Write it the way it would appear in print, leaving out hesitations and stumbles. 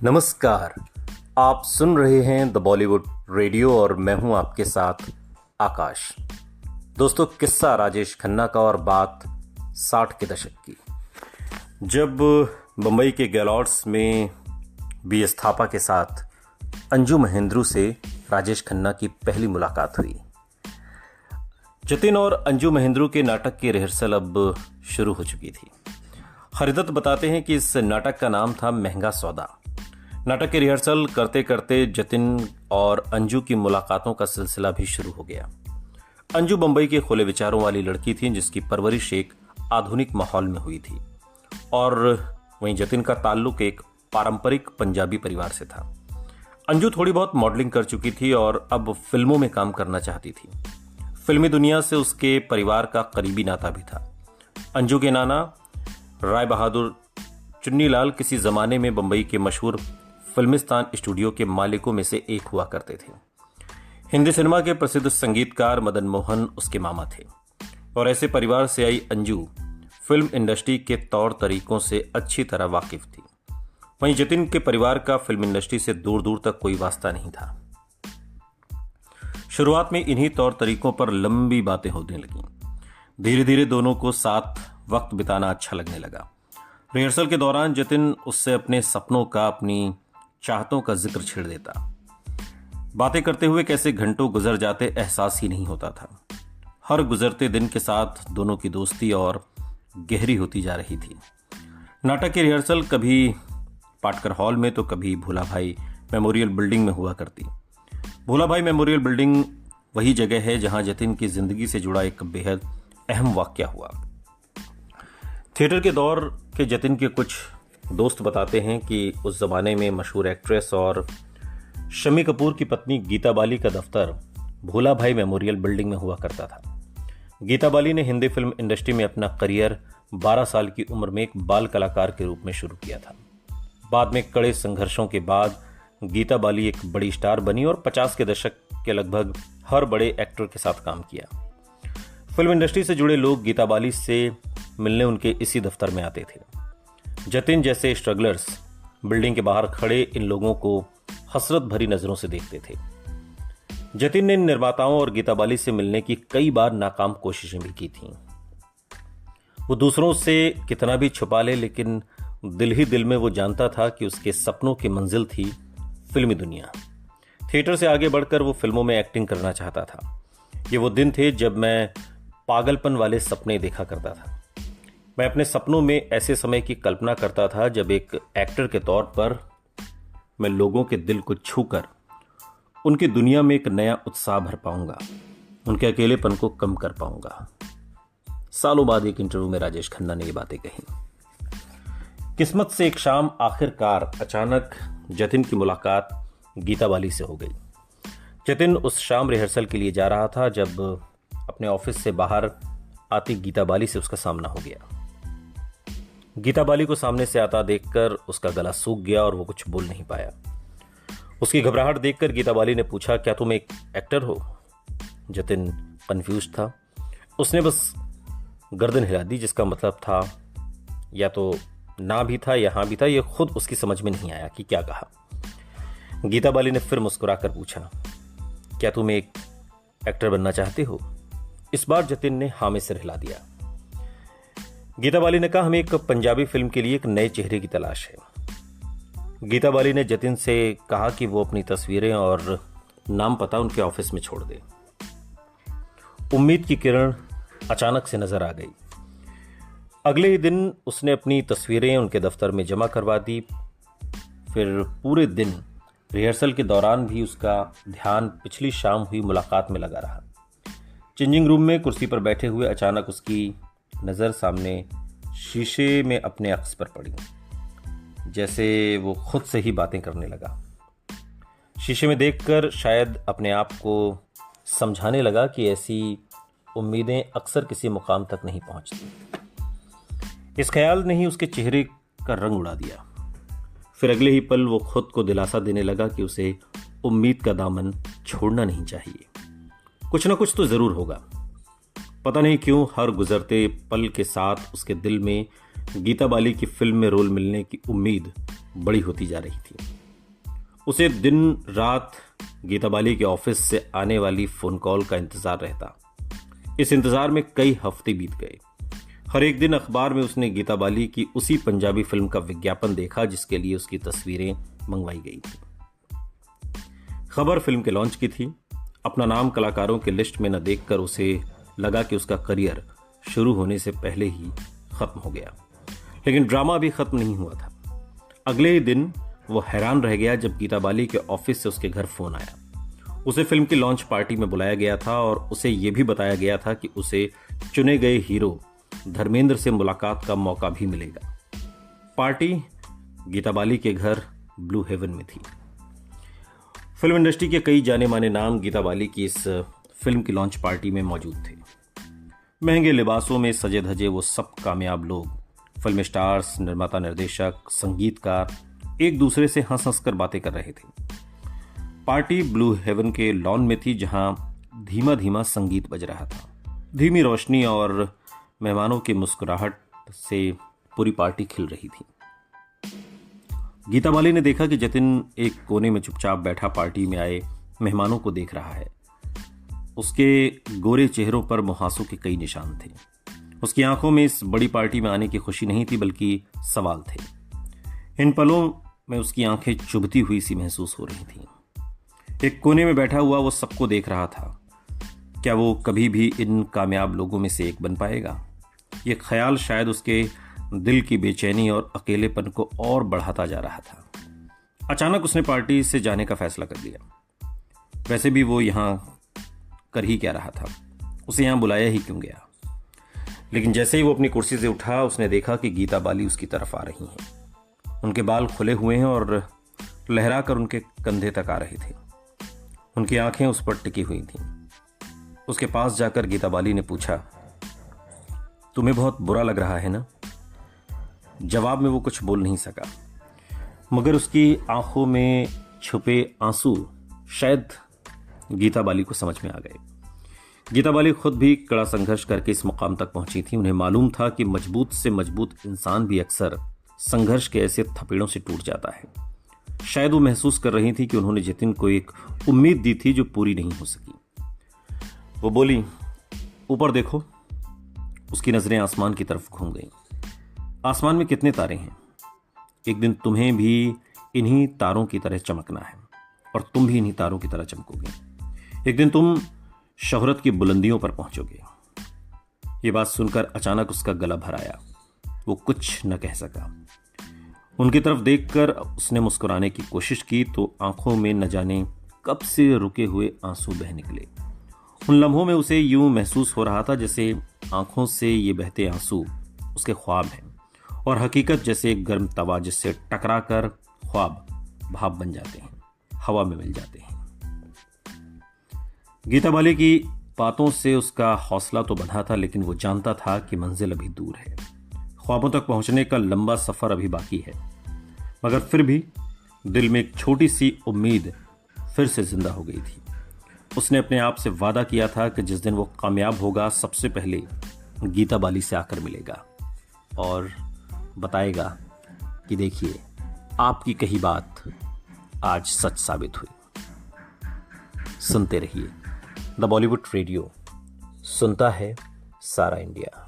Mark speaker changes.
Speaker 1: नमस्कार। आप सुन रहे हैं द बॉलीवुड रेडियो और मैं हूं आपके साथ आकाश। दोस्तों, किस्सा राजेश खन्ना का और बात 60 के दशक की, जब बम्बई के गैलॉर्ड्स में बीएस थापा के साथ अंजू महेंद्रू से राजेश खन्ना की पहली मुलाकात हुई। जतिन और अंजू महेंद्रू के नाटक की रिहर्सल अब शुरू हो चुकी थी। हरिदत्त बताते हैं कि इस नाटक का नाम था महंगा सौदा। नाटक की रिहर्सल करते करते जतिन और अंजू की मुलाकातों का सिलसिला भी शुरू हो गया। अंजू बंबई के खुले विचारों वाली लड़की थी जिसकी परवरिश एक आधुनिक माहौल में हुई थी, और वहीं जतिन का ताल्लुक एक पारंपरिक पंजाबी परिवार से था। अंजू थोड़ी बहुत मॉडलिंग कर चुकी थी और अब फिल्मों में काम करना चाहती थी। फिल्मी दुनिया से उसके परिवार का करीबी नाता भी था। अंजू के नाना राय बहादुर चुन्नीलाल किसी जमाने में बंबई के मशहूर फिल्मिस्तान स्टूडियो के मालिकों में से एक हुआ करते थे। हिंदी सिनेमा के प्रसिद्ध संगीतकार मदन मोहन उसके मामा थे, और ऐसे परिवार से आई अंजू फिल्म इंडस्ट्री के तौर तरीकों से अच्छी तरह वाकिफ थी। वहीं जतिन के परिवार का फिल्म इंडस्ट्री से दूर दूर तक कोई वास्ता नहीं था। शुरुआत में इन्हीं तौर तरीकों पर लंबी बातें होने लगीं। धीरे धीरे दोनों को साथ वक्त बिताना अच्छा लगने लगा। रिहर्सल के दौरान जतिन उससे अपने सपनों का, अपनी चाहतों का जिक्र छेड़ देता। बातें करते हुए कैसे घंटों गुजर जाते एहसास ही नहीं होता था। हर गुजरते दिन के साथ दोनों की दोस्ती और गहरी होती जा रही थी। नाटक की रिहर्सल कभी पाटकर हॉल में तो कभी भोला भाई मेमोरियल बिल्डिंग में हुआ करती। भोला भाई मेमोरियल बिल्डिंग वही जगह है जहां जतिन की जिंदगी से जुड़ा एक बेहद अहम वाकया हुआ। थिएटर के दौर के जतिन के कुछ दोस्त बताते हैं कि उस जमाने में मशहूर एक्ट्रेस और शम्मी कपूर की पत्नी गीता बाली का दफ्तर भोला भाई मेमोरियल बिल्डिंग में हुआ करता था। गीता बाली ने हिंदी फिल्म इंडस्ट्री में अपना करियर 12 साल की उम्र में एक बाल कलाकार के रूप में शुरू किया था। बाद में कड़े संघर्षों के बाद गीता बाली एक बड़ी स्टार बनी और 50 के दशक के लगभग हर बड़े एक्टर के साथ काम किया। फिल्म इंडस्ट्री से जुड़े लोग गीता बाली से मिलने उनके इसी दफ्तर में आते थे। जतिन जैसे स्ट्रगलर्स बिल्डिंग के बाहर खड़े इन लोगों को हसरत भरी नजरों से देखते थे। जतिन ने निर्माताओं और गीता बाली से मिलने की कई बार नाकाम कोशिशें भी की थीं। वो दूसरों से कितना भी छुपा ले, लेकिन दिल ही दिल में वो जानता था कि उसके सपनों की मंजिल थी फिल्मी दुनिया। थिएटर से आगे बढ़कर वो फिल्मों में एक्टिंग करना चाहता था। ये वो दिन थे जब मैं पागलपन वाले सपने देखा करता था। मैं अपने सपनों में ऐसे समय की कल्पना करता था जब एक एक्टर के तौर पर मैं लोगों के दिल को छूकर उनकी दुनिया में एक नया उत्साह भर पाऊंगा, उनके अकेलेपन को कम कर पाऊंगा। सालों बाद एक इंटरव्यू में राजेश खन्ना ने ये बातें कही। किस्मत से एक शाम आखिरकार अचानक जतिन की मुलाकात गीता बाली से हो गई। जतिन उस शाम रिहर्सल के लिए जा रहा था जब अपने ऑफिस से बाहर आती गीता बाली से उसका सामना हो गया। गीता बाली को सामने से आता देखकर उसका गला सूख गया और वो कुछ बोल नहीं पाया। उसकी घबराहट देखकर गीता बाली ने पूछा, क्या तुम एक एक्टर हो? जतिन कंफ्यूज था। उसने बस गर्दन हिला दी, जिसका मतलब था या तो ना भी था या हाँ भी था। ये खुद उसकी समझ में नहीं आया कि क्या कहा। गीता बाली ने फिर मुस्कुराकर पूछा, क्या तुम एक एक्टर बनना चाहते हो? इस बार जतिन ने हाँ में सिर हिला दिया। गीता बाली ने कहा, हमें एक पंजाबी फिल्म के लिए एक नए चेहरे की तलाश है। गीता बाली ने जतिन से कहा कि वो अपनी तस्वीरें और नाम पता उनके ऑफिस में छोड़ दे। उम्मीद की किरण अचानक से नजर आ गई। अगले ही दिन उसने अपनी तस्वीरें उनके दफ्तर में जमा करवा दी। फिर पूरे दिन रिहर्सल के दौरान भी उसका ध्यान पिछली शाम हुई मुलाकात में लगा रहा। चेंजिंग रूम में कुर्सी पर बैठे हुए अचानक उसकी नज़र सामने शीशे में अपने अक्स पर पड़ी, जैसे वो खुद से ही बातें करने लगा। शीशे में देखकर शायद अपने आप को समझाने लगा कि ऐसी उम्मीदें अक्सर किसी मुकाम तक नहीं पहुंचती। इस ख्याल ने ही उसके चेहरे का रंग उड़ा दिया। फिर अगले ही पल वो खुद को दिलासा देने लगा कि उसे उम्मीद का दामन छोड़ना नहीं चाहिए। कुछ ना कुछ तो जरूर होगा। पता नहीं क्यों हर गुजरते पल के साथ उसके दिल में गीता बाली की फिल्म में रोल मिलने की उम्मीद बड़ी होती जा रही थी। उसे दिन रात गीता बाली के ऑफिस से आने वाली फोन कॉल का इंतजार रहता। इस इंतजार में कई हफ्ते बीत गए। हर एक दिन अखबार में उसने गीता बाली की उसी पंजाबी फिल्म का विज्ञापन देखा जिसके लिए उसकी तस्वीरें मंगवाई गई थी। खबर फिल्म के लॉन्च की थी। अपना नाम कलाकारों के लिस्ट में न देखकर उसे लगा कि उसका करियर शुरू होने से पहले ही खत्म हो गया। लेकिन ड्रामा अभी खत्म नहीं हुआ था। अगले ही दिन वो हैरान रह गया जब गीता बाली के ऑफिस से उसके घर फोन आया। उसे फिल्म की लॉन्च पार्टी में बुलाया गया था और उसे यह भी बताया गया था कि उसे चुने गए हीरो धर्मेंद्र से मुलाकात का मौका भी मिलेगा। पार्टी गीता बाली के घर ब्लू हेवन में थी। फिल्म इंडस्ट्री के कई जाने माने नाम गीता बाली की इस फिल्म की लॉन्च पार्टी में मौजूद थे। महंगे लिबासों में सजे धजे वो सब कामयाब लोग, फिल्म स्टार्स, निर्माता, निर्देशक, संगीतकार एक दूसरे से हंस हंस कर बातें कर रहे थे। पार्टी ब्लू हेवन के लॉन में थी जहां धीमा धीमा संगीत बज रहा था। धीमी रोशनी और मेहमानों की मुस्कुराहट से पूरी पार्टी खिल रही थी। गीता बाली ने देखा कि जतिन एक कोने में चुपचाप बैठा पार्टी में आए मेहमानों को देख रहा है। उसके गोरे चेहरों पर मुहासों के कई निशान थे। उसकी आंखों में इस बड़ी पार्टी में आने की खुशी नहीं थी बल्कि सवाल थे। इन पलों में उसकी आंखें चुभती हुई सी महसूस हो रही थीं। एक कोने में बैठा हुआ वो सबको देख रहा था। क्या वो कभी भी इन कामयाब लोगों में से एक बन पाएगा? ये ख्याल शायद उसके दिल की बेचैनी और अकेलेपन को और बढ़ाता जा रहा था। अचानक उसने पार्टी से जाने का फैसला कर लिया। वैसे भी वो यहां कर ही क्या रहा था, उसे यहां बुलाया ही क्यों गया? लेकिन जैसे ही वो अपनी कुर्सी से उठा उसने देखा कि गीता बाली उसकी तरफ आ रही हैं। उनके बाल खुले हुए हैं और लहरा कर उनके कंधे तक आ रहे थे। उनकी आंखें उस पर टिकी हुई थीं। उसके पास जाकर गीता बाली ने पूछा, तुम्हें बहुत बुरा लग रहा है ना? जवाब में वो कुछ बोल नहीं सका, मगर उसकी आंखों में छुपे आंसू शायद गीता बाली को समझ में आ गए। गीता बाली खुद भी कड़ा संघर्ष करके इस मुकाम तक पहुंची थी। उन्हें मालूम था कि मजबूत से मजबूत इंसान भी अक्सर संघर्ष के ऐसे थपेड़ों से टूट जाता है। शायद वो महसूस कर रही थी कि उन्होंने जतिन को एक उम्मीद दी थी जो पूरी नहीं हो सकी। वो बोली, ऊपर देखो। उसकी नजरें आसमान की तरफ घूम गईं। आसमान में कितने तारे हैं? एक दिन तुम्हें भी इन्हीं तारों की तरह चमकना है और तुम भी इन्हीं तारों की तरह चमकोगे। एक दिन तुम शोहरत की बुलंदियों पर पहुंचोगे। ये बात सुनकर अचानक उसका गला भर आया। वो कुछ न कह सका। उनकी तरफ देखकर उसने मुस्कुराने की कोशिश की तो आंखों में न जाने कब से रुके हुए आंसू बह निकले। उन लम्हों में उसे यूं महसूस हो रहा था जैसे आंखों से ये बहते आंसू उसके ख्वाब हैं और हकीकत जैसे एक गर्म तवा जिससे टकराकर ख्वाब भाप बन जाते हैं, हवा में मिल जाते हैं। गीता बाली की बातों से उसका हौसला तो बंधा था, लेकिन वो जानता था कि मंजिल अभी दूर है। ख्वाबों तक पहुंचने का लंबा सफर अभी बाकी है। मगर फिर भी दिल में एक छोटी सी उम्मीद फिर से जिंदा हो गई थी। उसने अपने आप से वादा किया था कि जिस दिन वो कामयाब होगा सबसे पहले गीता बाली से आकर मिलेगा और बताएगा कि देखिए, आपकी कही बात आज सच साबित हुई। सुनते रहिए द बॉलीवुड रेडियो, सुनता है सारा इंडिया।